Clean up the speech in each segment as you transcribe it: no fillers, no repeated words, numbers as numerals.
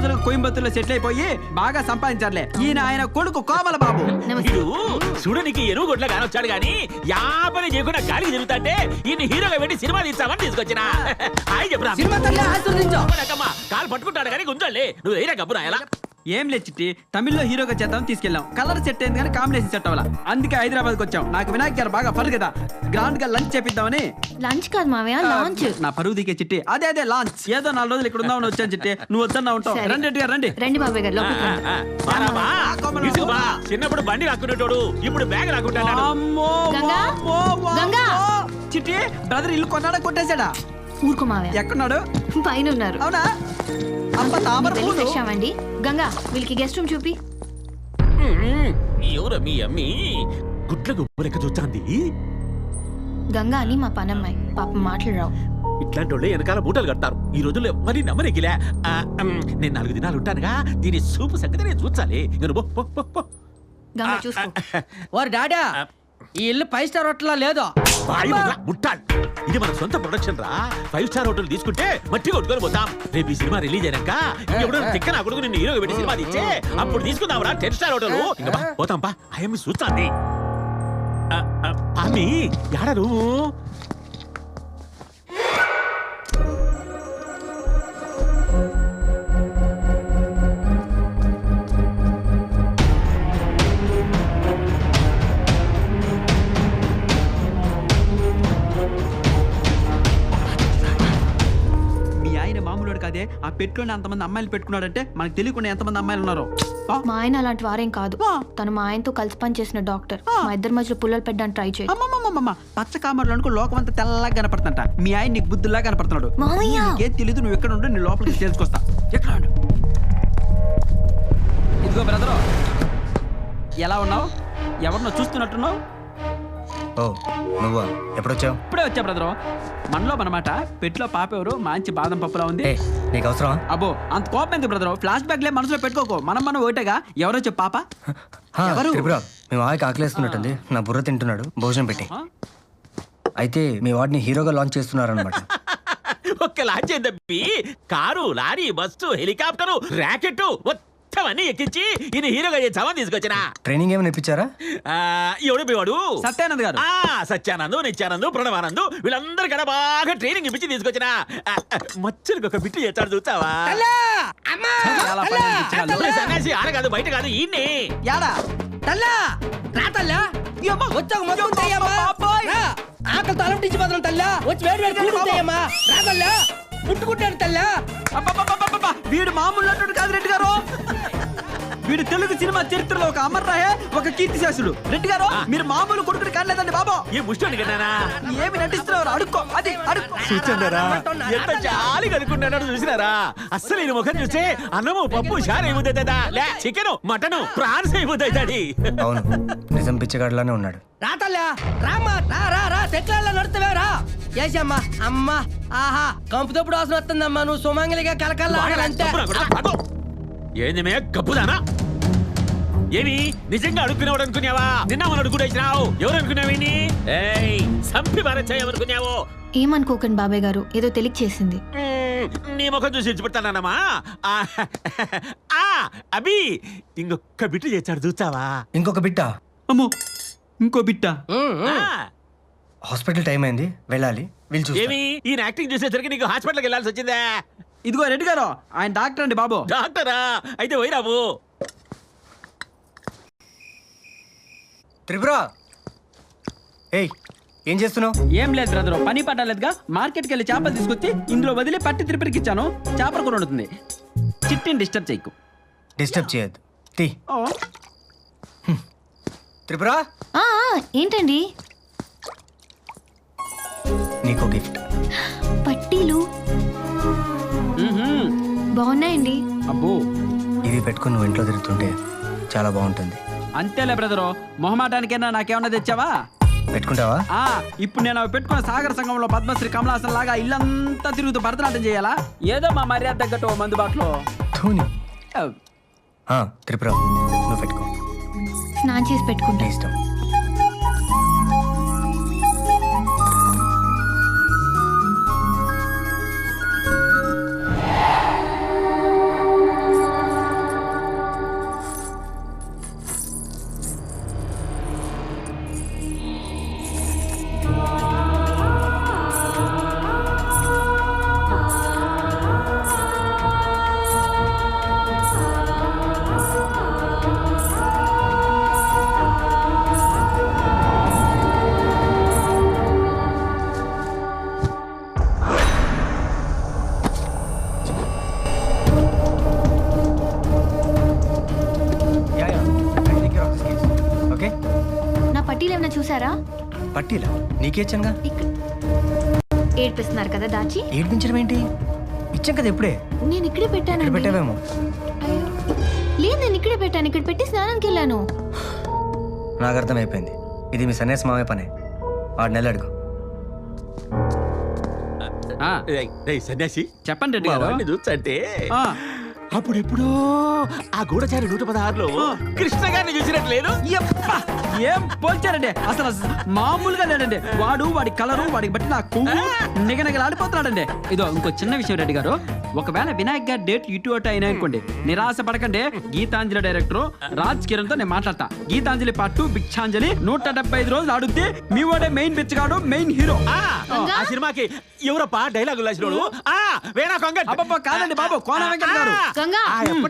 రోజులు కోయంబత్తూరులో సెటిల్ అయిపోయి బాగా సంపాదించారులే. ఈయన ఆయన కొడుకు కోమల బాబు. చూడనికి ఎరువు గొడ్ల కానొచ్చాడు గాని యాపని చేయకుండా గాలికి తిరుగుతాంటే ఈయన హీరోగా పెట్టి సినిమా తీస్తామని తీసుకొచ్చిన. హాయ్ చెప్పురా. కాలు పట్టుకుంటాడు కానీ గుంజాలే. నువ్వు వేరే గబ్బు రాయాలా? ఏం లేదు చిట్టి, తమిళ్లో హీరోగా చేద్దాం తీసుకెళ్ళాం. కలర్ సెట్ అయింది కానీ కాంబినేషన్ సెట్ అవ్వాల. అందుకే హైదరాబాద్ కి వచ్చాం. నాకు వినాయక్ గారు బాగా ఫర్ కదా, గ్రాండ్ గా లంచ్ చేపిద్దామని. లంచ్ కాదు మావయ్య, లాంచ్. నా పరువు దిగే చిట్టి. అదే లాంచ్. ఏదో 4 రోజులు ఇక్కడ ఉందామని వచ్చాను చిట్టి. నువ్వు వద్దన్నా ఉంటావు. రండి రెడ్డి గారు రండి. రండి బాబాయ్ గారు లోపలికి రండి. చిన్నప్పుడు బండి రాకునేటోడు ఇప్పుడు బ్యాగ్ రాకుంటాడు. గంగా గంగా చిట్టి బ్రదర్ ఇల్లు కొన్నాడా కొట్టేశాడా? ఊరుకో మావయ్య. ఎక్కడున్నాడు? పైన ఉన్నారు. అవునా? అమ్మ తామర పూలు. ఫ్రెష్ అవ్వండి. గంగా వీళ్ళకి గెస్ట్ రూమ్ చూపి. ఎవరు మీ అమ్మి గుట్ల గుబ్బ లెక్క చూచాంది? గంగా అని మా పనమ్మాయి. పాపం మాటలు రావు. ఇట్లాంటి వాళ్ళే వెనకాల మూటలు కడతారు. ఈ రోజుల్లో మరి నమ్మరెగిలే. నేను 4 దినాలు ఉంటానుగా, దీని సూపు సంగతి నేను చూచాలి. గంగా చూసుకో. ఓర్ డాడా, ఈ ఇల్లు 5 స్టార్ హోటల్ లేదు. ఇది మన సొంత ప్రొడక్షన్ రా. 5 స్టార్ హోటల్ తీసుకుంటే మట్టి కొట్టుకొని పోతాం. రేపు ఈ సినిమా రిలీజ్ అయినాక ఇంకెప్పుడు తిక్క నా కొడుకు నిన్ను హీరోగా పెట్టి సినిమా తీచ్చే అప్పుడు తీసుకుందాం రా 10 స్టార్ హోటల్. ఇంకా పోతాం పా. అయ్యమ్మి చూస్తాంది. అమ్మి యాడ నువ్వు? అదే ఆ పెట్టులోనే అంతమంది అమ్మాయిలు పెట్టుకున్నాడంటే మనకు తెలియకుండా ఎంతమంది అమ్మాయిలు ఉన్నారో. మా ఆయన అలాంటి వారేం కాదు. తను మా ఆయనతో కలిసి పని చేసిన డాక్టర్. మా ఇద్దరి మధ్యలో పుల్లలు పెట్టడానికి ట్రై చేయి. పచ్చ కామర్లు అనుకో లోకం అంతా తెల్లగా కనపడుతుంట. మీ ఆయన నీకు బుద్ధుల్లా కనపడుతున్నాడు. ఏం తెలీదు, నువ్వు ఎక్కడ ఉండు, నీ లోపలికి తెలుసుకొస్తా. ఎక్కడ ఉండు? ఇదిగో బ్రదరు, ఎలా ఉన్నావు? ఎవరినో చూస్తున్నట్టున్నావు. ఓ నువ్వా? ఎప్పుడొచ్చావు? ఇప్పుడే వచ్చా బ్రదరు. మనలో మనమాట. పెట్లో పాప ఎవరు? మంచి బాదం పప్పులా ఉంది. నీకు అవసరం? అబ్బో అంత కోపం ఎందుకు బ్రదరు? ఫ్లాష్ బ్యాక్ లే మనసులో పెట్టుకోకు. మనం ఒకటేగా. ఎవరో చెప్పు పాప ఎవరు? మీ వాడికి ఆకలేస్తున్నట్టుంది. నా బుర్ర తింటున్నాడు, భోజనం పెట్టి. అయితే మీ వాడిని హీరోగా లాంచ్ చేస్తున్నారనమాట. ఒక్క లాంచ్ ఏందబ్బి? Car, lorry, bus, helicopter, rocket అన్ని ఎక్కించి ఈయన హీరోగా చేసామని తీసుకొచ్చిన. ట్రైనింగ్ ఏమైనా ఇప్పించారా? ఎవడు పోవాడు? సత్యానంద్ గారు. సత్యానంద్, నిత్యానంద్, ప్రణవానంద్ వీళ్ళందరికీ బాగా ట్రైనింగ్ ఇప్పించి తీసుకొచ్చిన. మచ్చలకు ఒక బిట్టు చేస్తాడు చూస్తావా? సన్యాసి ఆడ కాదు, బయట కాదు, ఈయన్ని. ఆకలి తలంటించి బదులు తల్లా వచ్చి వేడి వేడి కూడుతాయమ్మా. రాదల్లా పుట్టుకుంటాడు తల్లా. వీడు మామూలు నటుడు కాదు రెడ్డి గారు. వీడు తెలుగు సినిమా చరిత్రలో ఒక అమర్రాయే, ఒక కీర్తిశేషుడు. రెడ్డి గారు మీరు మామూలు కొడుకుని కానలేదండి బాబు. ఈ ముష్టి కన్నా ఏమి నటిస్తున్నారు? అడుక్కో. అది అడుక్కో. చూచండారా ఎంత జాలి కనుక్కున్నాడో చూసినారా? అస్సలు ఈ ముఖం చూస్తే అన్నము, పప్పు, షార్ అయిపోతుందా? లే చికెన్, మటన్, ప్రాన్స్ అయిపోతాయి. అవును, నిజం పిచ్చగాడిలానే ఉన్నాడు. రాతల్లా రామ్మా, రా సెట్ల నడుస్తావేరా. చేసమ్మా అమ్మా. ఆహా కంపుతప్పుడు వాసన వస్తుందమ్మా. నువ్వు సుమంగలిగా కలకల్లాంటే. ఏంది మే గబ్బుదానా? ఏమి నిజంగా అడుక్కునేవాడు అనుకున్నావా? నిన్న మనం అడుగుడేసినావు. ఎవరు అనుకున్నావేని? సంపి భారత్ ఏమనుకోకండి బాబాయ్ గారు, ఏదో తెలియక చేసింది. నీ ముఖం చూసి ఇచ్చిపెడతానమ్మా. అభి ఇంకొక బిట్టు చేశాడు చూస్తావా? ఇంకొక బిట్టా? అమ్మో ఇంకో బిట్ట. హాస్పిటల్ టైం అయింది, వెళ్ళాలి. ఏమి ఈయన యాక్టింగ్ చూసేసరికి నీకు హాస్పిటల్కి వెళ్ళాల్సి వచ్చిందా? ఇదిగో రెడ్డి గారు, ఆయన డాక్టర్ అండి బాబు. డాక్టరా? అయితే పోయిరాబు. త్రిపుర, ఏయ్ ఏం చేస్తున్నావు? ఏం లేదు బ్రదరు, పని పట్టలేదుగా. మార్కెట్కి వెళ్ళి చేపలు తీసుకొచ్చి ఇందులో వదిలి పట్టి త్రిపురకి ఇచ్చాను. చేపల కూర వండుతుంది. చిట్టిని డిస్టర్బ్ చేయకు. డిస్టర్బ్ చేయొద్దు. తీ. త్రిపుర ఏంటండి? నీకో గిఫ్ట్. పట్టీలు బాగున్నాయండి. అబ్బో ఇవి పెట్టుకుని నువ్వు ఇంట్లో తిరుగుతుంటే చాలా బాగుంటుంది. అంతేలే బ్రదరు, మొహమాటానికైనా నాకేమన్నా తెచ్చావా? పెట్టుకుంటావా? ఇప్పుడు నేను అవి పెట్టుకున్న సాగర సంఘంలో పద్మశ్రీ కమలాసన్ లాగా ఇల్లంతా తిరుగుతూ భరతనాట్యం చేయాలా? ఏదో మా మర్యాద తగ్గట్టు మందుబాటులో. త్రిపుర నువ్వు పెట్టుకో. స్నానం చేసి పెట్టుకుంటా. ఇష్టం. ఇచ్చారా? పట్టీలా నీకే ఇచ్చానుగా. ఇక్కడ ఏడ్పిస్తున్నారు కదా దాచి. ఏడ్పించడం ఏంటి? ఇచ్చాం కదా ఎప్పుడే. నేను ఇక్కడే ఇక్కడ పెట్టాను. పెట్టావేమో. లేదు, నేను ఇక్కడే పెట్టాను. ఇక్కడ పెట్టి స్నానానికి వెళ్ళాను. నాకు అర్థమైపోయింది. ఇది మీ సన్యాసి మావే పనే. 6 నెలలు అడుగు. సన్యాసి చెప్పండి రెడ్డి మా గారు. వాడిని చూస్తుంటే ఆ, అప్పుడెప్పుడో ఆ గూఢచారి 116లో కృష్ణ గారిని చూసినట్లేదు. యప్పా, ఏం పోల్చారండి అసలు మామూలుగా లేడండి. వాడి కలరు వాడికి బట్టి నా కొవ్వు నిగనగలాడిపోతున్నాడండి. ఇదో ఇంకో చిన్న విషయం రెడ్డి గారు, ఒకవేళ వినాయక్ గారి డేట్ ఇటు అటు అయినా అనుకోండి, నిరాశ పడకండి. గీతాంజలి డైరెక్టర్ రాజ్ కిరణ్ తో నేను మాట్లాడతా. గీతాంజలి పార్ట్ 2 భిక్షాంజలి 175 రోజులు ఆడుద్ది. మీ వాడే మెయిన్ బిచ్చగాడు, మెయిన్ హీరో. ఆ సినిమాకి ఎవరప్ప డైలాగులు రాసినోడు? వేణా కొంగట్. అబ్బబ్బా, కాదండి బాబు, కోన వెంకట్ గారు. గంగా,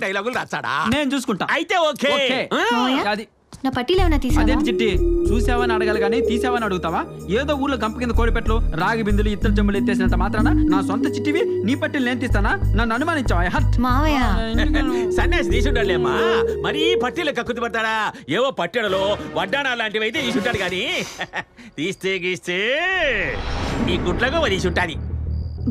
డైలాగులు రాస్తాడా? నేను చూసుకుంటా. అయితే ఓకే. ఓకే. మావయ్య, అది నా పట్టీలు ఏమైనా తీసావా? అదేంటి చిట్టి, చూసావని అడగాలి కానీ తీసావని అడుగుతావా? ఏదో ఊర్లో గంప కింద కోడిపెట్లు రాగి బిందులు ఇత్తడి చెంబులు ఎత్తేసినంత మాత్రాన నా సొంత చిట్టివి నీ పట్టిలు నేను తీస్తానా? నన్ను అనుమానించావా? హట్. మావయ్య, సన్యాసి తీసుండాలేమ్మా, మరీ పట్టీలు కక్కుతి పడతాడా? ఏవో పట్టెడలో వడ్డానా లాంటివి అయితే తీసుంటాడు కానీ తీస్తే గీస్తే ఈ గుట్లగా తీసుంటాది.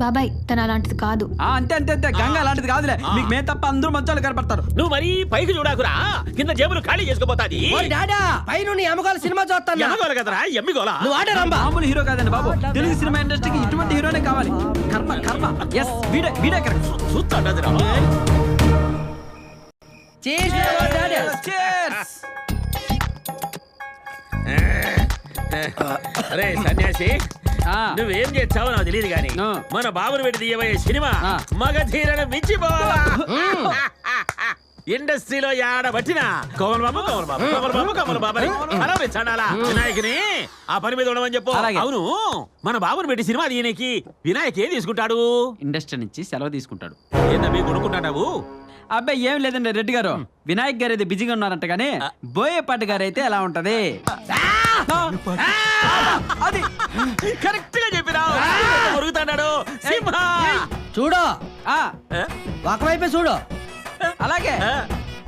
బాబాయ్ తను అలాంటిది కాదు. అంతే అంతే అంతే, గంగ అలాంటిది కాదులే. మీకు మే తప్ప అందరూ మంచాలు కనపడతారు. నువ్వు మరీ పైకి చూడాకురా, కింద జేబులు ఖాళీ చేసుకోపోతాది. ఓ డాడా పైన ఎమగోల సినిమా చూస్తాను. ఎమ్మగోల కదరా, ఎమ్మిగోల. నువ్వు ఆడరంబా. మామూలు హీరో కాదండి బాబు, తెలుగు సినిమా ఇండస్ట్రీకి ఇటువంటి హీరోనే కావాలి. కర్మ కర్మ. ఎస్, వీడే కరెక్ట్. చూస్తాడదిరా. Cheers. అరే సన్యాసి, ఆ, నువ్వేం చేస్తావో నాకు తెలియదు గాని ఆ. మన బాబుని పెట్టి తీయబోయే సినిమా ఆ. మగధీరను మించిపోవాలా? ఇండస్ట్రీలో యాడ పట్టినా కోమల్ బాబు అని అలా పెంచాడాలా వినాయకుని ఆ పని మీద ఉండమని చెప్పు. అలాగే. అవును, మన బాబుని పెట్టి సినిమా తీయనికి వినాయక్ ఏం తీసుకుంటాడు? ఇండస్ట్రీ నుంచి సెలవు తీసుకుంటాడు. ఏందమ్మీ కొనుక్కుంటావు? అబ్బాయి ఏం లేదండి రెడ్డి గారు, వినాయక్ గారు అయితే బిజీగా ఉన్నారంట కానీ బోయేపాటి గారు అయితే ఎలా ఉంటది? అది కరెక్ట్ గా చెప్పినా మురుగుతాడు సింహ. చూడు, ఆ, ఒకవైపే చూడు, అలాగే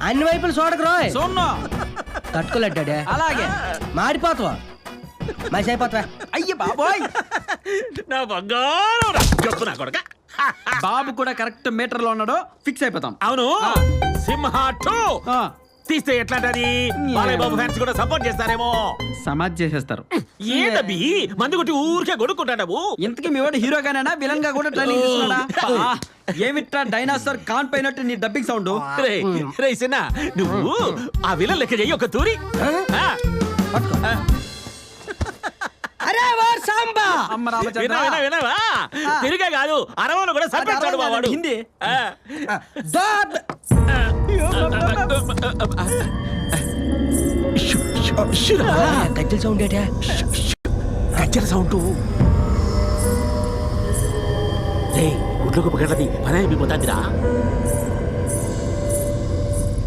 అన్ని వైపులు చూడకు రోయ్. సోన్నో తట్టుకోలేడ్డాడే, అలాగే. మాడిపోతావా, మసి అయిపోతావా. అయ్య బాబోయ్, నా బంగారం రా. చెప్పు నా కొడక. బాబు కూడా కరెక్ట్ మీటర్ లో ఉన్నాడు, ఫిక్స్ అయిపోతాం. అవును, సింహ 2 ఆ, తీస్తే ఎట్లాంటది? బాలయ్య బాబు ఫ్యాన్స్ కూడా సపోర్ట్ చేస్తారేమో. సమాజ్ చేసేస్తారు. ఏందబ్బి మందు కొట్టి ఊరికే కొడుకుంటావు? ఇంతకీ మీ వాడు హీరోగానేనా విలన్ గా కూడా ట్రైనింగ్ తీసుకున్నాడా? ఆ, ఏమిట్రా డైనాసర్ కాన్ పైనట్టు నీ డబ్బింగ్ సౌండ్. రే సిన్న, నువ్వు ఆ విలన్ లెక్క చెయ్యి ఒక తూరి. ఆ. ఆ. అరే వార్ సాంబా. అమ్మ రామచంద్ర. వినవా? తిరిగే కాదు, అరవను కూడా సరిపెట్టాడు మా వాడు. హిందీ. ఆ. దాబ్. గజ్జల సౌండ్ ఏటా? గజ్జల సౌండ్. రే గుడ్లకు పగలది పని అయిపోతాదిరా.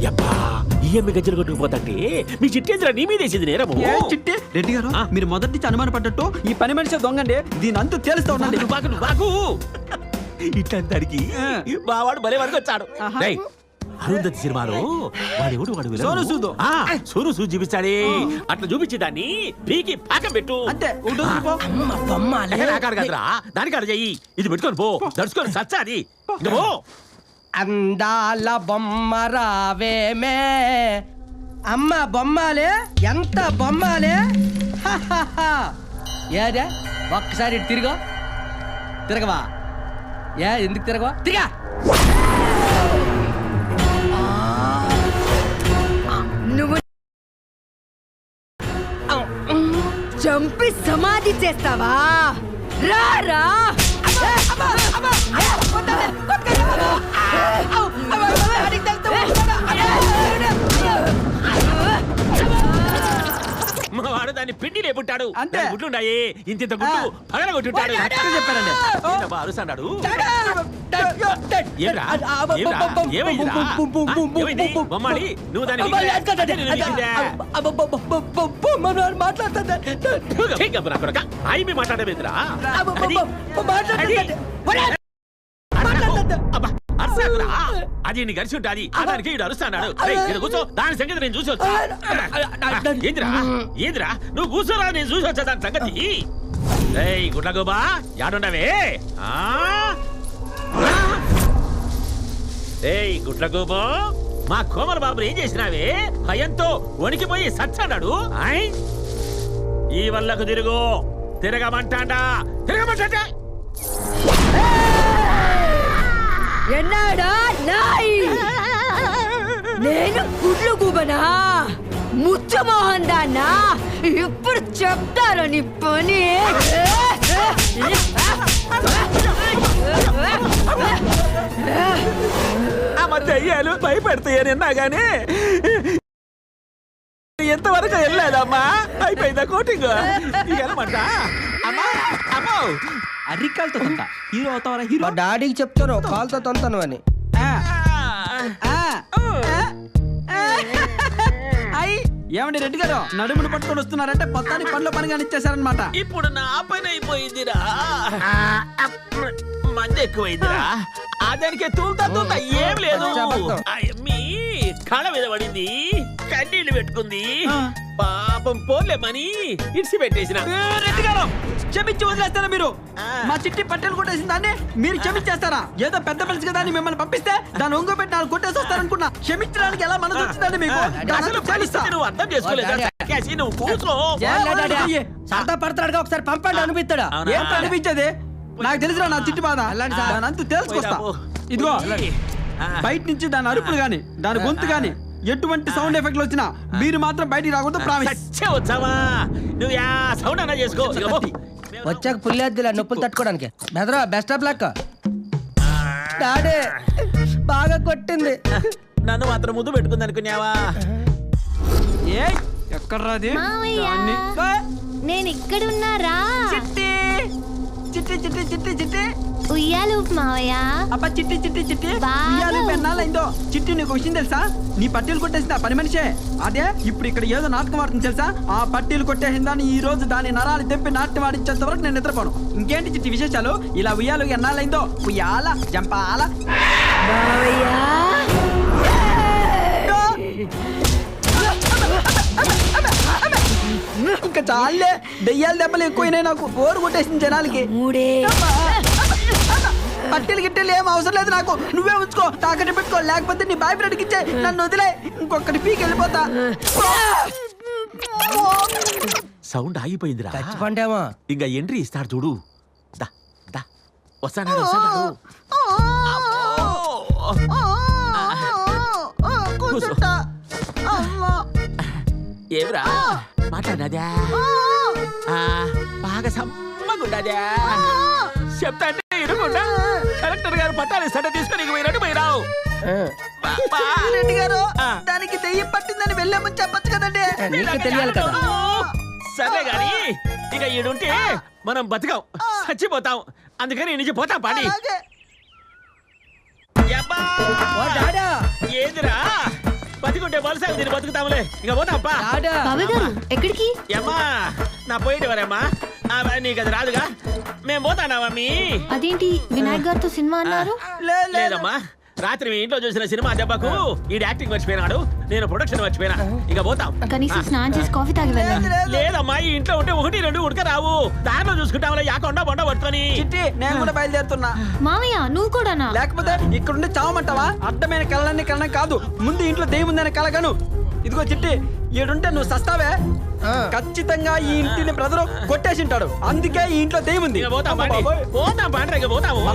యబ్బా, ఈ అమ్మి గజ్జలు కొట్టుకుపోతాంటే మీ చిట్టేంద్ర నీ మీదేసింది నేరము. ఏ చిట్టి రెడ్డి గారు, మీరు మొదటి నుంచి అనుమాన పడ్డట్టు ఈ పని మనిషి దొంగండి. దీని అంతు తేలుస్తా ఉండండి. బాగు ఇట్లాంటానికి బావాడు భలే వరకు వచ్చాడు. ఆహా. రేయ్, అరుంధతి సినిమాలో వాడెవడు వాడు విలను? సోను సూద్. సోను సూద్ చూపిస్తాడే, అట్లా చూపించి దాన్ని పీకి పాకం పెట్టు. అంతే ఉంటుంది పో. అమ్మ బొమ్మాలే. నాకాడు కదరా, దానికాడు చెయ్యి. ఇది పెట్టుకొని పో, దడుచుకొని సచ్చాది. ఇంక పో. అందాల బొమ్మ రావేమే, అమ్మ బొమ్మాలే, ఎంత బొమ్మాలే. ఏదే ఒక్కసారి ఇటు తిరుగు. తిరగవా? ఏ ఎందుకు తిరగవా? తిరగా. నువ్వు చంపి సమాధి చేస్తావా? రారా. మా వాడు దాన్ని పిండి లేపుంటాడు. అంతే. గుడ్లుండాయి, ఇంత గుడ్లు పగల కొట్టుంటాడు. కరెక్ట్గా చెప్పారండి. ఏంటబ్బా అరుస్తాడు? ఏమిరా? ఏమిరా? ఏమైందిరా? ఏమైంది? బొమ్మాలి, నువ్వు దాన్ని మాట్లాడమేంద్రా? కాకురా అది నీ కలిసి ఉంటుంది దానికి ఈడు అరుస్తాడు కూర్చో దాని సంగతి నేను చూసి వచ్చా ఏందిరా ఏందిరా నువ్వు కూర్చోరా నేను చూసి వచ్చా దాని సంగతి ఏయ్ గుడ్లగోబా యాడుండవే ఏయ్ గుడ్లగోబో మా కోమల బాబుని ఏం చేసినావే భయంతో వణికిపోయి సచ్చాడు ఈ వల్లకు తిరుగు తిరగమంటాడా తిరగమంటాడా ఎన్నాడా నాయ్ నేను గుడ్లు గుబనా ముచ్చమోహన్ దాన్నా ఇప్పుడు చెప్తారు నీ పని దయ్యాలు భయపెడతాయనిన్నా గానీ ఎంతవరకు వెళ్ళలేదమ్మా అయిపోయిందా కోటింగ్ వెళ్ళమంటా అమ్మా అమ్మో అరికాలతో తొంత హీరో అవుతావరా హీరో మా డాడీకి చెప్తాను కాల్తో తొంతాను అని ఏమండి రెడ్డి గారు నడుమును పట్టుకొని వస్తున్నారంటే మొత్తానికి పనిలో పని కానిచ్చేసారనమాట. ఇప్పుడు నా పని అయిపోయిందిరా మంది ఎక్కువైందిరా అదానికే తూలుతా ఏం లేదు మీ కళ మీద పడింది కన్నీళ్లు పెట్టుకుంది పాపం పోలేమని ఇడిసి పెట్టేసిన. రెడ్డి గారు క్షమించి వదిలేస్తారా మీరు? మా చిట్టి పట్టెలు కొట్టేసిన దాన్ని మీరు క్షమించేస్తారా? ఏదో పెద్ద మనిషి కదా అని మిమ్మల్ని పంపిస్తే దాన్ని ఒంగో పెట్టి నాలుగు కొట్టేసి వస్తారనుకున్నా. క్షమించడానికి ఎలా మనసు వచ్చిందండి మీకు? అసలు పరిస్థితి నువ్వు అర్థం చేసుకోలేదు నువ్వు కూర్చో సరదా పడతాడుగా ఒకసారి పంపండి అనిపిస్తాడా? ఏం అనిపించదే నాకు తెలుసురా నా చిట్టి బాధ. దాని అంతు తెలుసుకొస్తా. ఇదిగో బయట నుంచి దాని అరుపులు గాని దాని గొంతు గాని ఎటువంటి సౌండ్ ఎఫెక్ట్లు వచ్చినా మీరు మాత్రం బయటికి రాకూడదు ప్రామిస్. వచ్చావా నువ్వు యా సౌండ్ అన్నా చేసుకో. వచ్చాక పుల్లేద్దులే నొప్పులు తట్టుకోవడానికి. బెదరా బెస్ట్ ఆఫ్ లక్. డాడీ బాగా కొట్టింది. నన్ను మాత్రం ముద్దు పెట్టుకుంది అనుకున్నావా? ఏ ఎక్కడ్రాది మావయ్య, నేను ఇక్కడ ఉన్నారా? చిట్టి చిట్టి చిట్టి చిట్టి చిట్టి ఉయ్యాలు మావయ్య. అబ్బా చిట్టి చిట్టి చిట్టి బాగా ఉయ్యాలు పెన్నాలైందో. చిట్టి నీకు విషయం తెలుసా? నీ పట్టీలు కొట్టేసింది ఆ పని మనిషే. అదే ఇప్పుడు ఇక్కడ ఏదో నాటకం ఆడుతుంది తెలుసా? ఆ పట్టీలు కొట్టేసిందని ఈ రోజు దాని నరాలు తెంపి నాట్యం ఆడించేంత వరకు నేను నిద్రపోను. ఇంకేంటి చిట్టి విశేషాలు? ఇలా ఉయ్యాలు ఎన్నాలైందో ఉయ్యాల జంపాల ఇంకా చాలే. దెయ్యాల దెబ్బలు ఎక్కువైనాయి నాకు. బోరు కొట్టేసింది జనాలకి. పట్టెలు గిట్టెలు ఏం అవసరం లేదు నాకు. నువ్వే ఉంచుకో, తాకట్టు పెట్టుకో. లేకపోతే నీ బాయ్ ఫ్రెండ్కి ఇచ్చే నన్ను వదిలే. ఇంకొకటి పీకి వెళ్ళిపోతా. సౌండ్ ఆగిపోయిందిరా. చచ్చిపోండేమో. ఇంకా ఎంట్రీ ఇస్తాడు చూడు. దా దా వస్తాడు వస్తాడు. ఏమిరా మాట్లాడినదా? బాగా సమ్మగుండదా? చెప్తా అంటే ఇరుకుండా కలెక్టర్ గారు పట్టాలి సట తీసుకొని పోయినట్టు పోయిరావు. రెడ్డి గారు దానికి దెయ్యం పట్టిందని వెళ్ళామని చెప్పచ్చు కదండి. నీకు తెలియాలి కదా. సరే గాని ఇక ఈడుంటే మనం బతకాం చచ్చిపోతాం. అందుకని నుంచి పోతాం పాడి. ఏందిరా బతికుంటే వలస దీన్ని బతుకుతాములే. ఇక పోతాంపా. బాబాయ్ గారు ఎక్కడికి? ఏమ్మా నా పోయేటి వరేమ్మా నీకు అది రాదుగా. మేము పోతానా మమ్మీ? అదేంటి వినాయక్ గారితో సినిమా అన్నారు? లేదమ్మా రాత్రి మీ ఇంట్లో చూసిన సినిమా దెబ్బకు ఈ యాక్టింగ్ మర్చిపోయినాడు, నేను ప్రొడక్షన్ మర్చిపోయినా. ఇక పోతాం. కనీసం స్నానం చేసి కాఫీ తాగి వెళ్ళండి. లేదమ్మా ఈ ఇంట్లో ఉంటే 1, 2 ఉడక రావు. దారిలో చూసుకుంటాం యాకొండ బొండ పట్టుకొని. చిట్టి నేను కూడా బయలుదేరుతున్నా. మామయ్య నువ్వు కూడానా? లేకపోతే ఇక్కడుండి చావమంటావా? అడ్డమైన కళలన్నీ కలనం కాదు, ముందు ఇంట్లో దెయ్యం ఉందని కలగను. ఇదిగో చిట్టి ఈడుంటే నువ్వు సస్తావే. ఖచ్చితంగా ఈ ఇంటిని బ్రదరు కొట్టేసి ఉంటాడు. అందుకే ఈ ఇంట్లో దెయ్యం ఉంది. పోతాం పోతాం పండ్ర. ఇక పోతాము.